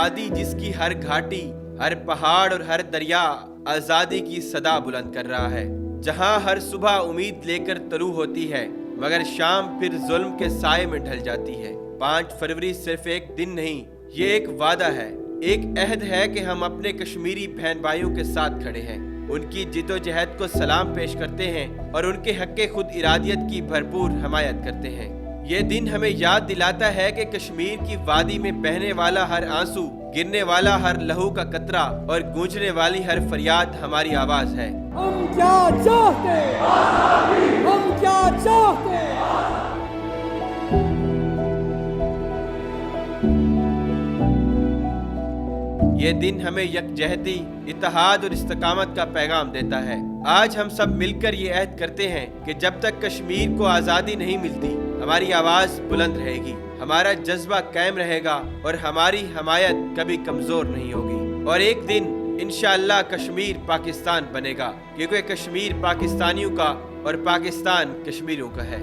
आज़ादी जिसकी हर घाटी, हर पहाड़ और हर दरिया आज़ादी की सदा बुलंद कर रहा है। जहां हर सुबह उम्मीद लेकर तलू होती है, मगर शाम फिर जुल्म के साए में ढल जाती है। 5 फरवरी सिर्फ एक दिन नहीं, ये एक वादा है, एक अहद है कि हम अपने कश्मीरी बहन भाइयों के साथ खड़े हैं, उनकी जिद्दोजहद को सलाम पेश करते हैं और उनके हक़ खुद इरादियत की भरपूर हमायत करते हैं। ये दिन हमें याद दिलाता है कि कश्मीर की वादी में बहने वाला हर आंसू, गिरने वाला हर लहू का कतरा और गूंजने वाली हर फरियाद हमारी आवाज है। हम क्या चाहते, हम क्या चाहते। ये दिन हमें यकजहती, इत्तेहाद और इस्तिकामत का पैगाम देता है। आज हम सब मिलकर ये अहद करते हैं कि जब तक कश्मीर को आज़ादी नहीं मिलती, हमारी आवाज़ बुलंद रहेगी, हमारा जज्बा कायम रहेगा और हमारी हमायत कभी कमज़ोर नहीं होगी। और एक दिन इंशाअल्लाह कश्मीर पाकिस्तान बनेगा, क्योंकि कश्मीर पाकिस्तानियों का और पाकिस्तान कश्मीरियों का है।